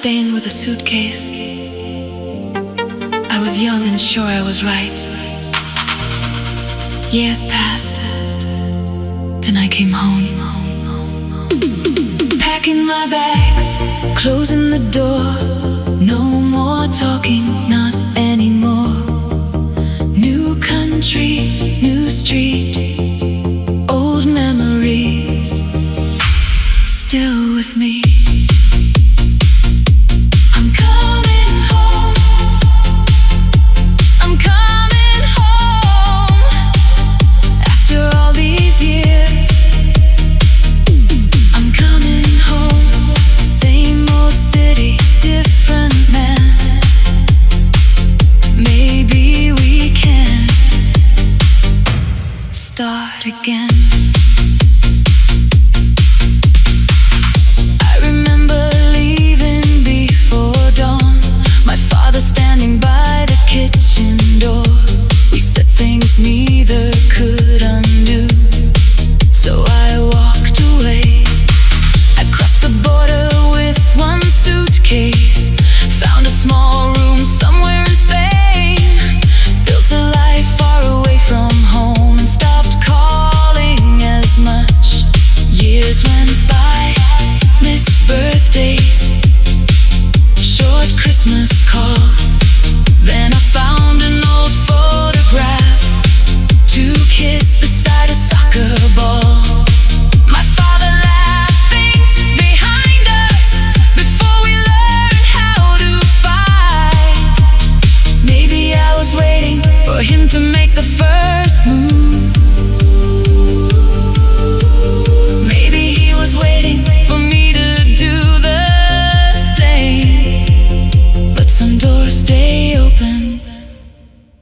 Spain with a suitcase. I was young and sure I was right. Years passed, then I came home. Packing my bags, closing the door. No more talking, not anymore. New country, new street, old memories still with me. I'm coming home. I'm coming home. After all these years, I'm coming home. Same old city, different man. Maybe we can start again. Standing by the kitchen door, we said things neither could undo. So I walked away. I crossed the border with one suitcase, found a small room somewhere in Spain, built a life far away from home, and stopped calling as much. Years went by, missed birthdays, short Christmas calls. Then I found an old photograph, two kids beside a soccer ball. My father laughing behind us before we learned how to fight. Maybe I was waiting for him to make the first move. Maybe he was waiting for me to do the same. But some doors stay open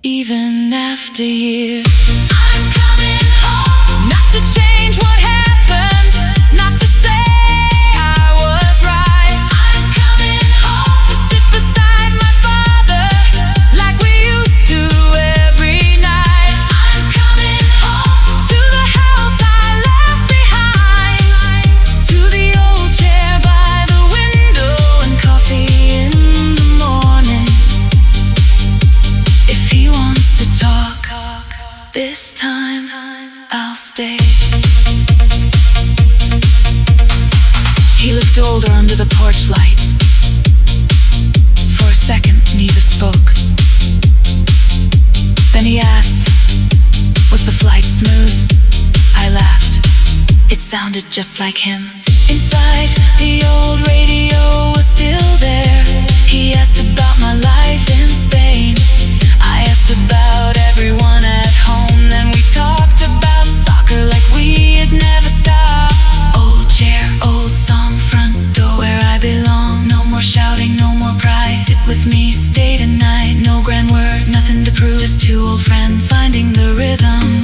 even after years. I'm coming home, not to change what happened, not to say I was right. I'm coming home to sit beside my father like we used to every night. I'm coming home to the house I left behind, to the old chair by the window and coffee in the morning. If he wants to talk, this time I'll stay. He looked older under the porch light. For a second, neither spoke. Then he asked, was the flight smooth? I laughed. It sounded just like him. Inside, the old radio was still there. He asked about my life in Spain. I asked about everyone at home. Then we talked about soccer like we had never stopped. Old chair, old song, front door where I belong. No more shouting, no more pride. Sit with me, stay tonight. No grand words, nothing to prove. Just two old friends finding the rhythm.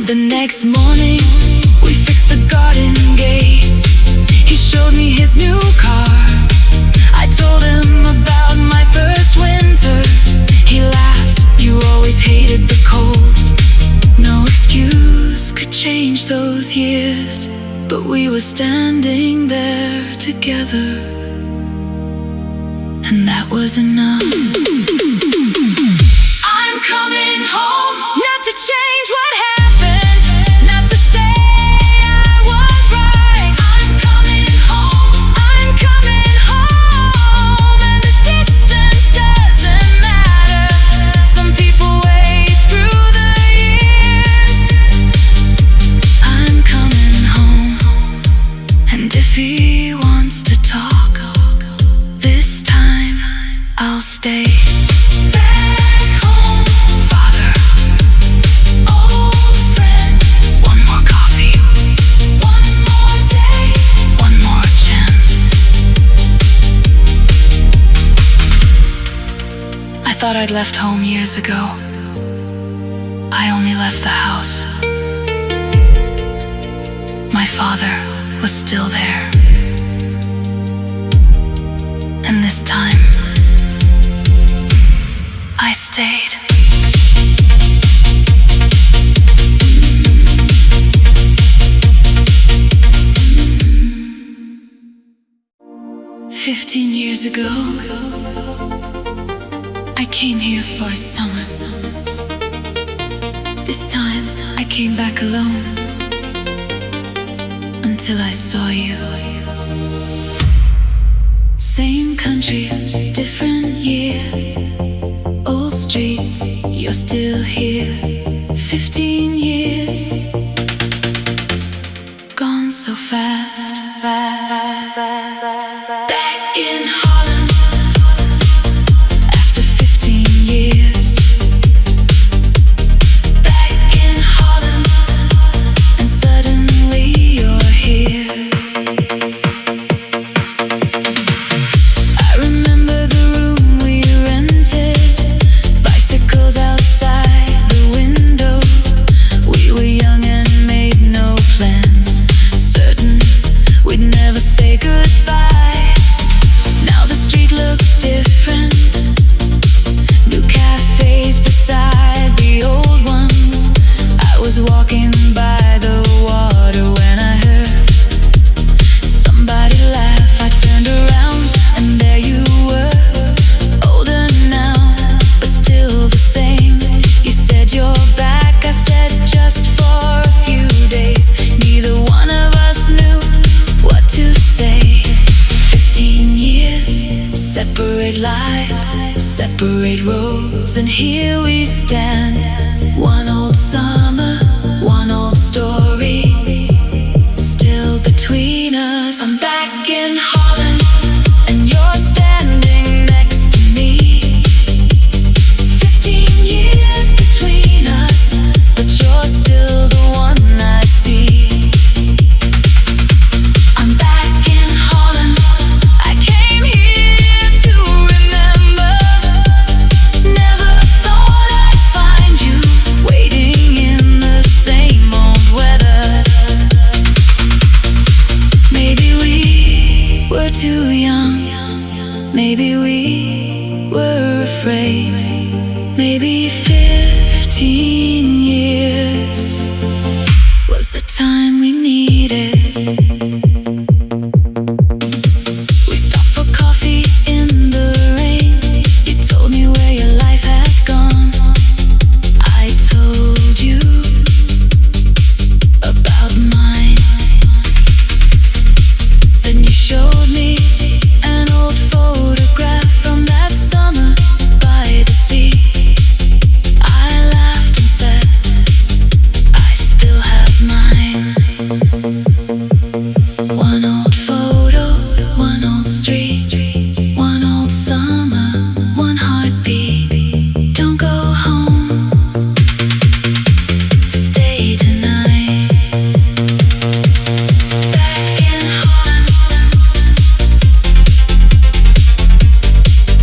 The next morning, we fixed the garden gate. He showed me his new car. I told him about my first winter. He laughed, you always hated the cold. No excuse could change those years, but we were standing there together, and that was enough. I'm coming home, not to change what happened, not to say I was right. I'm coming home, I'm coming home, and the distance doesn't matter. Some people wait through the years. I'm coming home, and if he wants to talk, this time I'll stay. Back home, father, old friend. One more coffee, one more day, one more chance. I thought I'd left home years ago. I only left the house. My father was still there. And this time, I stayed. 15 years ago, I came here for a summer. This time I came back alone, until I saw you. Same country, different year. Old streets, you're still here. 15 years, gone so fast. Back in Holland, after 15 years. Back in Holland, and suddenly you're here. I remember the room we rented, bicycles outside the window. We were young and made no plans, certain we'd never say goodbye. Now the street looked different, new cafes beside the old ones. I was walking by the water when I heard somebody laugh. I turned around and there you were, older now, but still the same. You said you're back, I said just for a few days. Neither one of us knew what to say. 15 years, separate lives, separate roads, and here we stand. One old summer, one old story, still between us. I'm back in Holland, and you're standing next to me. 15 years between us, but you're still the one I see. I'm back in Holland, I came here to remember. Never thought I'd find you waiting in the same old weather. Maybe we were too young, maybe we were afraid. Maybe 15 years was the time we needed. We stopped for coffee in the rain. You told me where your life had gone. I told you about mine. Then you showed me an old photograph from that summer by the sea. I laughed and said, I still have mine. One old photo, one old street, one old summer, one heartbeat. Don't go home, stay tonight. Back in Holland,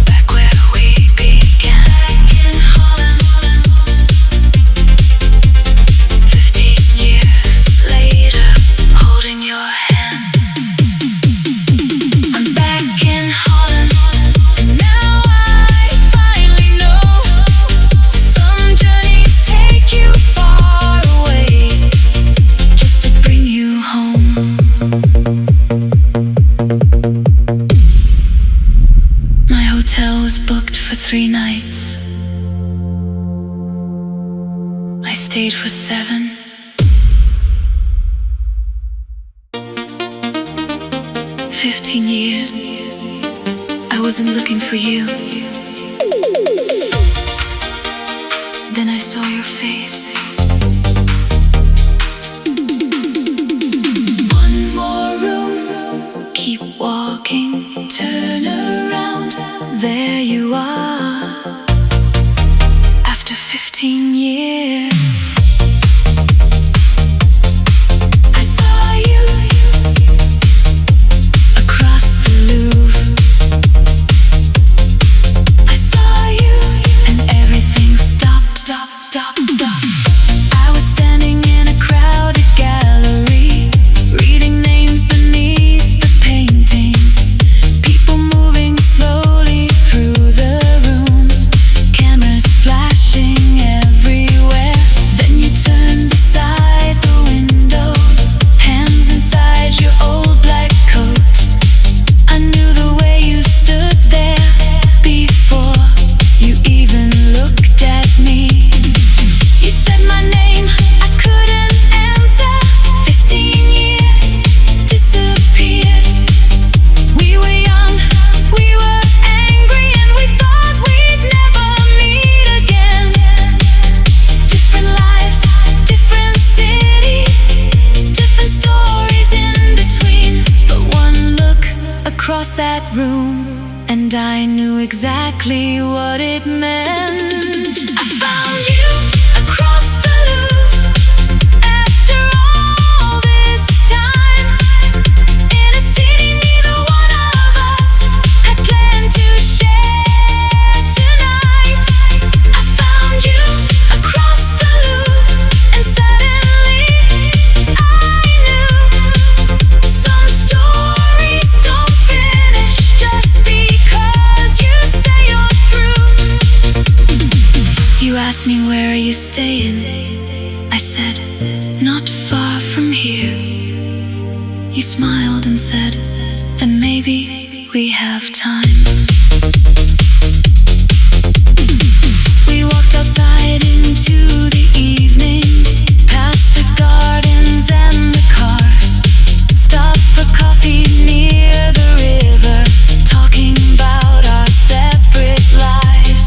back where we began. Back in Holland, 15 years later, holding your hand. I'm back in Holland, and now I finally know some journeys take you far away, just to bring you home. My hotel was booked for 3 nights. I stayed for 7. 15 years, I wasn't looking for you. Then I saw your face. One more room, keep walking, turn around, there you are. After 15 years, I saw you across the Louvre. I saw you, and everything stopped. across that room, and I knew exactly what it meant. I found you across the Louvre after all this time, in a city neither one of us had planned to share tonight. I found you across the Louvre, and suddenly I knew some stories don't finish just because you say you're through. You asked me, where are you staying? I said, not far from here. You smiled and said, then maybe we have time. We walked outside into the evening, past the gardens and the cars, stopped for coffee near the river, talking about our separate lives.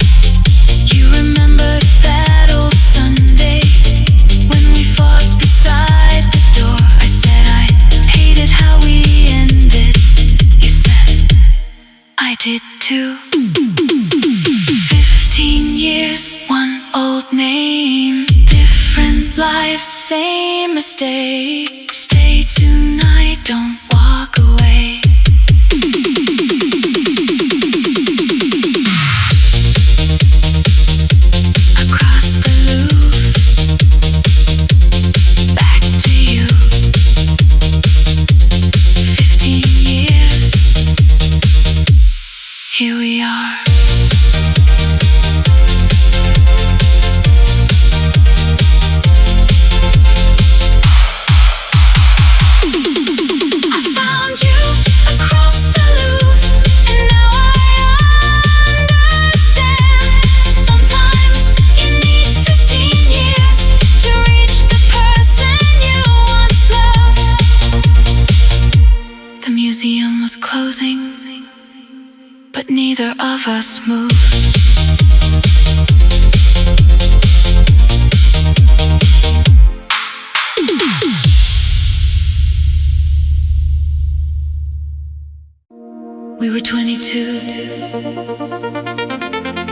You remembered that old Sunday when we fought beside the door. I said I hated how we ended. You said I did too. 15 years, one old name, different lives, same mistake. Stay tonight, don't walk away. Across the Louvre, back to you. 15 years, here we are. I found you across the Louvre, and now I understand. Sometimes you need 15 years to reach the person you once loved. The museum was closing, but neither of us moved. We were 22.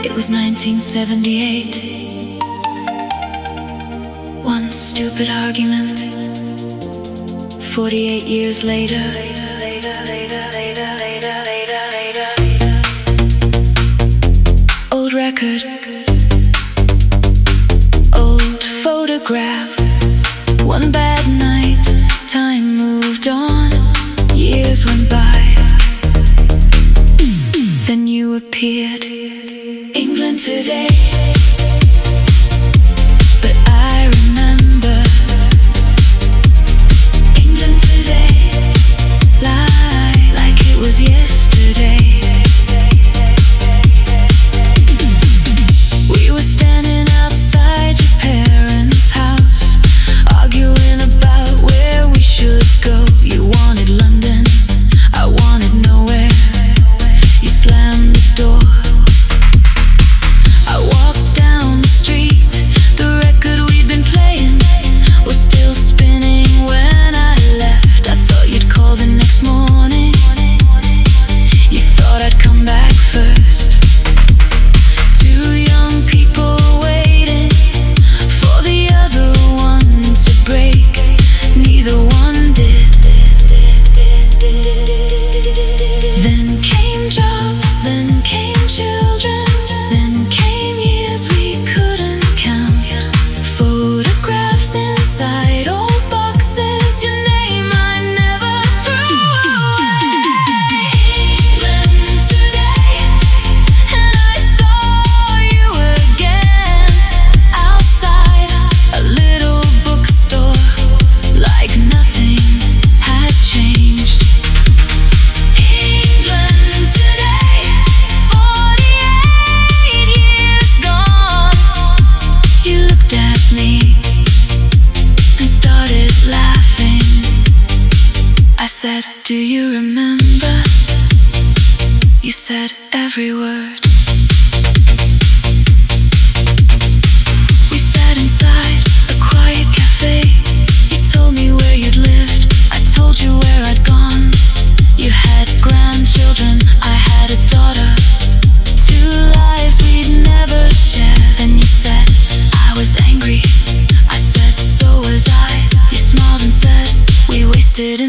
It was 1978. One stupid argument. 48 years later. Old record. Old photograph. One bad night. Time moved on. Years went by. Then you appeared, England today. But I remember England today, like it was yesterday. We were standing outside your parents' house, arguing about where we should go. You wanted London, I wanted nowhere. You slammed the door. I walked down the street. The record we'd been playing was still spinning when I left. I thought you'd call the next morning. You thought I'd come back first. Two young people waiting for the other one to break. Neither one did. Then came jobs, then came children, then came years we couldn't count. Photographs inside old boxes, your name I never threw away. England today, and I saw you again outside a little bookstore, like nothing had changed. England today, 48 years gone. You looked at me and started laughing. I said, do you remember? You said every word. We sat inside a quiet cafe. You told me where you'd lived, I told you where I'd gone. You had grandchildren.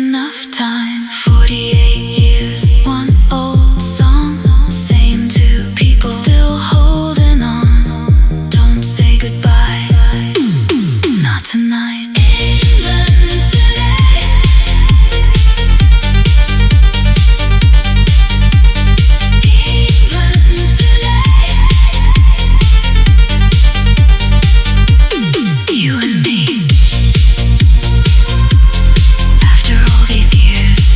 enough time. 48 years, one old song, same two people, still holding on. Don't say goodbye, not tonight. England today. England today. You and me. After all these years,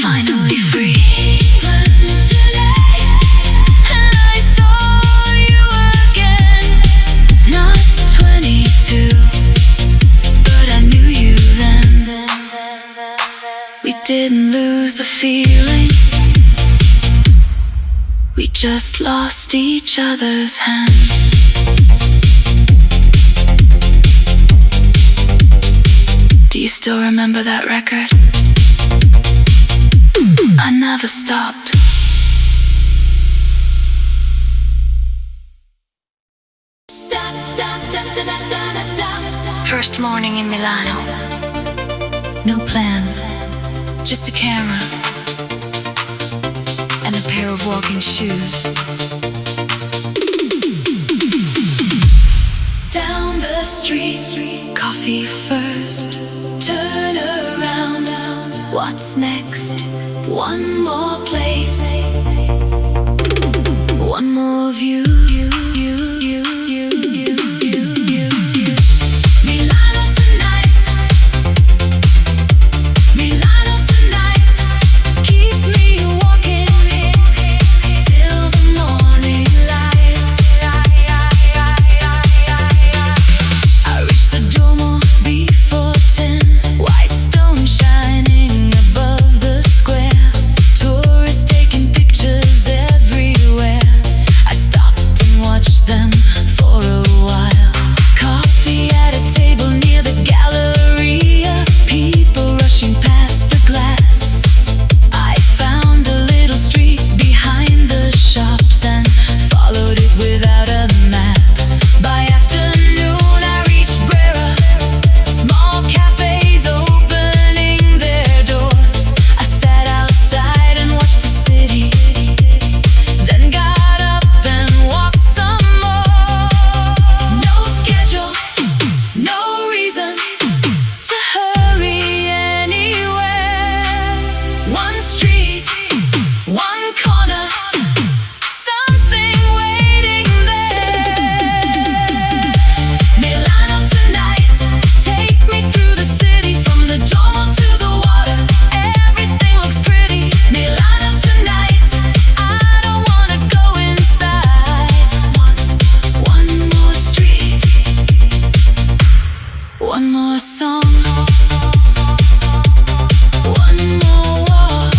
finally free. England today. And I saw you again. Not 22, but I knew you then. We didn't lose the feeling, we just lost each other's hands. Do you still remember that record? I never stopped. First morning in Milano. No plan, just a camera and a pair of walking shoes. Down the street, coffee first. Turn around, what's next? One more place, one more view. Milano tonight, Milano tonight. Keep me walking till the morning light. I reached the Duomo before 10. White stone shining above the square. Tourists taking pictures everywhere. I stopped and watched them for a while. Coffee at a table near the Galleria. People rushing past the glass. I found a little street behind the shops and followed it without a map. By afternoon I reached Brera. Small cafes opening their doors. I sat outside and watched the city, then got up and walked some more. No schedule, no reason to hurry anywhere. One street, one corner, something waiting there. Milano tonight, take me through the city, from the Duomo to the water. Everything looks pretty. Milano tonight, I don't wanna go inside. One more street, one more song, one more walk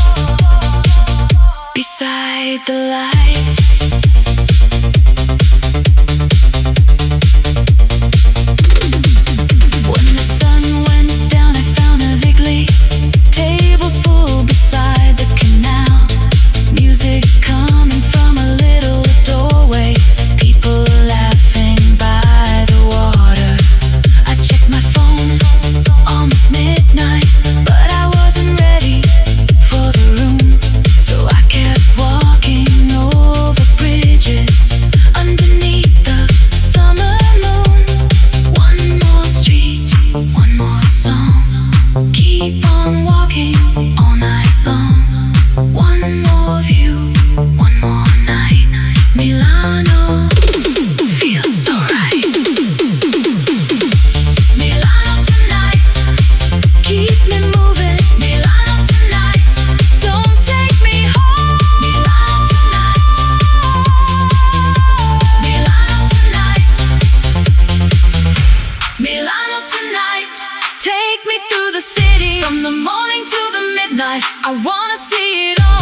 beside the lights. When the sun went down, I found a Vigley. Tables full beside the canal. Music coming from a little doorway. People laughing by the water. I checked my phone, almost midnight, but I wasn't ready for the room. So I kept walking over bridges underneath the summer moon. One more street, one more song. Keep on walking all night long. One more view, one more night. Milano feels so right. Milano tonight, keep me moving. Milano tonight, don't take me home. Milano tonight, Milano tonight, Milano tonight. Take me through the city, from the morning to the midnight. I wanna see it all.